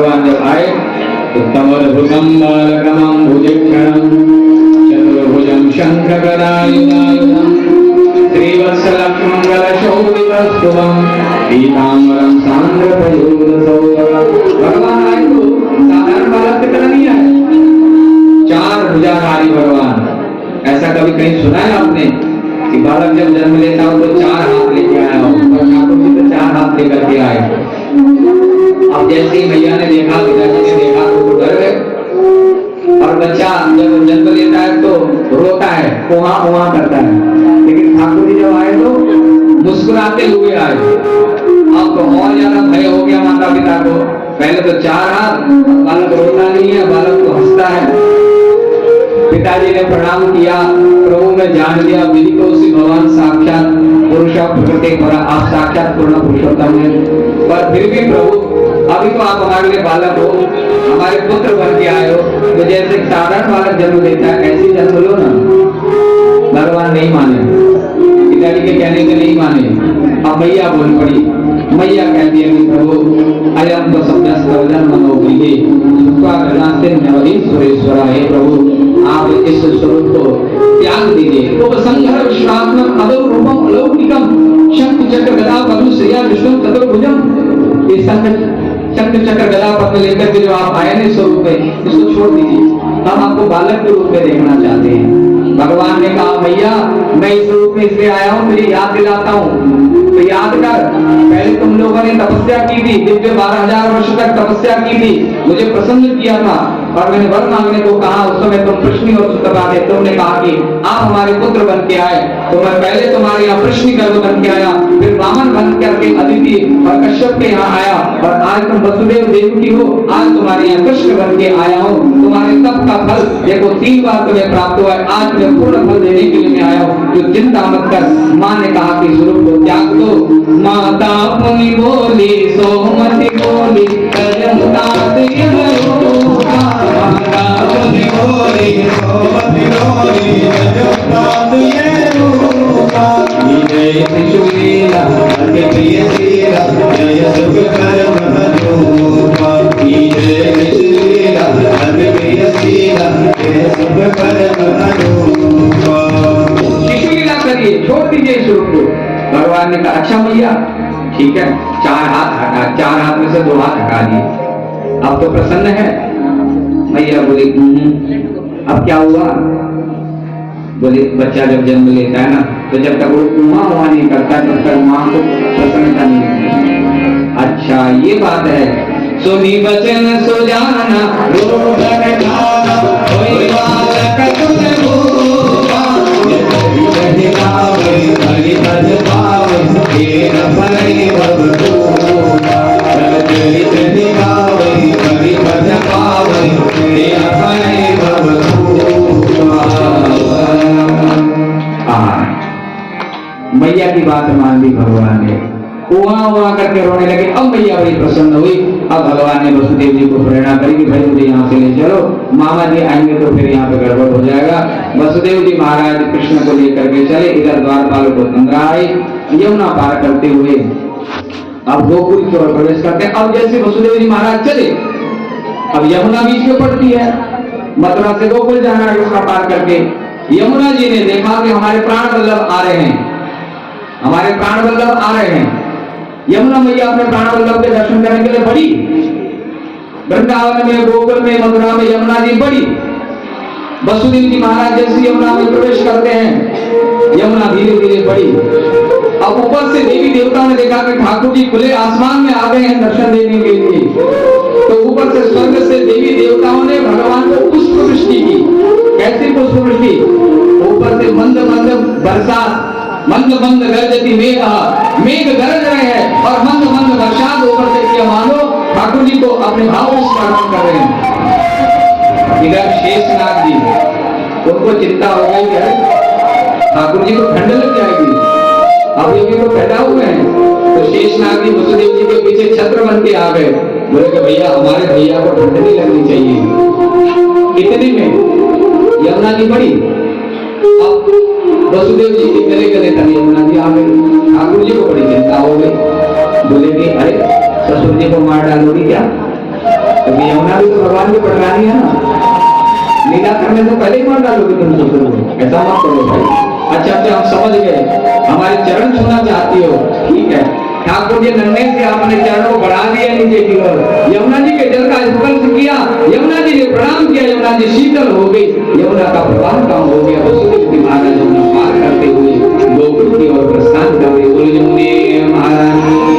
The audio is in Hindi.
भगवान जब आए तो कमलभुजं बालकमं भुजक्षणं चतुर्भुजं शंखगदायुधायुधं श्रीवत्सलक्ष्मणगलशोभितस्तुवं पीताम्बरं सान्द्रपयोधसौभगं। भगवान आए तो साधारण बालक की तरह नहीं आए, चार भुजाधारी भगवान। ऐसा कभी कहीं सुना है आपने कि बालक जब जन्म लेता हो तो चार हाथ लेके आया हो? पर ठाकुर जी तो चार हाथ लेकर के आए। अब जैसे ही मैया ने देखा, पिताजी ने देखा तो डर गए। और बच्चा जब जन्म लेता है तो रोता है, कुहा कुहा करता है, लेकिन ठाकुर जी जब आए तो मुस्कुराते हुए आए। अब तो और ज्यादा भय हो गया माता पिता को। पहले तो चार हाथ, बालक रोता नहीं है, बालक तो हंसता है। पिताजी ने प्रणाम किया, प्रभु ने जान लिया विधि को उसी भगवान साक्षात पुरुष प्रकृति पर आप साक्षात पूर्ण पुरुषोत्तम हैं। पर फिर भी प्रभु अभी तो आप हमारे लिए बालक हो, हमारे पुत्र बन के आए हो, तो जैसे साधारण बालक जन्म लेता है ऐसे जन्म लो ना। भगवान नहीं माने, पिताजी के कहने से नहीं माने। अब मैया बोल पड़ी। मैया कहती है कि प्रभु अयम तो सप्तस्तवजन मनोगृहे सुरेश्वर। हे प्रभु आप इस स्वरूप को त्याग दीजिए। तो संघर विश्वात्मक अदौ रूपम अलौकिकम शक्ति चक्र गदा पद्म श्रेया विष्णु चतुर्भुजम। इस शक्ति चक्र गदा पद्म लेकर के जो आप आए हैं स्वरूप में, इसको छोड़ दीजिए। हम आपको बालक के रूप में देखना चाहते हैं। भगवान ने कहा मैया मैं इस रूप में इसलिए आया हूँ, तुझे याद दिलाता हूँ। तो याद कर, पहले तुम लोगों ने तपस्या की थी, दिव्य 12,000 वर्ष तक तपस्या की थी, मुझे प्रसन्न किया था और मैंने वर मांगने को कहा। उस समय तुम प्रश्न और सुतपा थे, तुमने कहा कि आप हमारे पुत्र बन के आए, तो मैं पहले तुम्हारे यहाँ प्रश्न गर्भ बन के आया, फिर वामन बन करके अदिति और कश्यप के यहाँ आया, और आज तुम वसुदेव देवकी हो, आज तुम्हारे यहाँ कृष्ण बन के आया हूँ। तुम्हारे तप का फल देखो 3 बार तुम्हें प्राप्त हुआ है, आज तुम्हें पूर्ण फल देने के लिए मैं आया हूँ, तो चिंता मत कर। माँ ने कहा कि स्वरूप को त्याग दो। माता मुनि बोली सोमति बोली माता मुनि बोली सोमति बोली जय त्रिशूलीला अति प्रिय श्रीला जय सुख कर्म रूपा। जय त्रिशूलीला अति प्रिय श्रीला जय सुख कर्म रूपा। त्रिशूलीला करिए, छोड़ दीजिए स्वरूप को। भगवान ने कहा अच्छा मैया ठीक है, 4 हाथ हटा, 4 हाथ में से 2 हाथ हटा दिए, अब तो प्रसन्न है। मैया बोली अब क्या हुआ? बोले बच्चा जब जन्म लेता है ना, तो जब तक वो उमा नहीं करता तब तक माँ को प्रसन्नता नहीं होती। अच्छा ये बात है। सुनी बचन सुजाना रोदन गाना कोई बालक तुझे भूला हरि भज पावे तेरा भले बबूला चरित निभावे हरि भज पावे तेरा भले बबूला। मैया की बात मान ली भगवान ने, वहां करके रोने लगे। अब मैया बड़ी प्रसन्न हुई। अब भगवान ने वसुदेव जी को प्रेरणा करी कि भाई मुझे यहाँ से ले चलो, मामा जी आएंगे तो फिर यहाँ पे गड़बड़ हो जाएगा। वसुदेव जी महाराज कृष्ण को लेकर के चले। इधर द्वारपाल को तंद्रा आई, यमुना पार करते हुए अब गोकुल की ओर प्रवेश करते हैं। अब जैसे वसुदेव जी महाराज चले, अब यमुना बीच में पड़ती है, मथुरा से गोकुल जाना है, उसका पार करके यमुना जी ने देखा कि हमारे प्राण वल्लभ आ रहे हैं, हमारे प्राण वल्लभ आ रहे हैं। यमुना मैया अपने प्राण वल्लभ के दर्शन करने के लिए बढ़ी। वृंदावन में, गोकुल में, मथुरा में यमुना जी बढ़ी। वसुदेव जी महाराज जैसे यमुना में प्रवेश करते हैं, यमुना धीरे धीरे बढ़ी। अब ऊपर से देवी देवताओं ने देखा कि ठाकुर जी खुले आसमान में आ गए हैं दर्शन देने के लिए, तो ऊपर से स्वर्ग से देवी देवताओं ने भगवान को पुष्प वृष्टि की। कैसी पुष्प वृष्टि? ऊपर से मंद मंद बरसात, मंद मंद गरजती मेघ, मेघ गरज रहे हैं और मंद मंद बरसात ऊपर से किया, मानो ठाकुर जी को अपने भाव में स्मरण कर रहे हैं। इधर शेषनाग जी, उनको चिंता हो गई कि ठाकुर जी को ठंड लग जाएगी, अब ये भी तो पैदा हुए हैं। तो शेषनाग जी वसुदेव जी के पीछे छत्र बन के आ गए। बोले कि भैया हमारे भैया को ठंड नहीं लगनी चाहिए। इतने में यमुना जी बढ़ी। अब वसुदेव जी के गले गले तक यमुना जी आ गई। ठाकुर जी को बड़ी चिंता हो गई। बोले कि अरे ससुर जी को मार डालोगी क्या? यमुना भी तो भगवान की पटरानी है ना, लीला करने से पहले ही मान डालोगे तुम सब, ऐसा मत करो भाई। अच्छा अच्छा हम समझ गए, हमारे चरण छूना चाहती हो, ठीक है। ठाकुर जी नन्हे से आपने चरण को बढ़ा दिया नीचे की ओर, यमुना जी के जल का स्पर्श किया, यमुना जी ने प्रणाम किया, यमुना जी शीतल हो गई, यमुना का प्रवाह कम हो गया। वसुदेव जी महाराज यमुना पार करते हुए गोकुल की ओर प्रस्थान कर रहे। बोले यमुने महाराज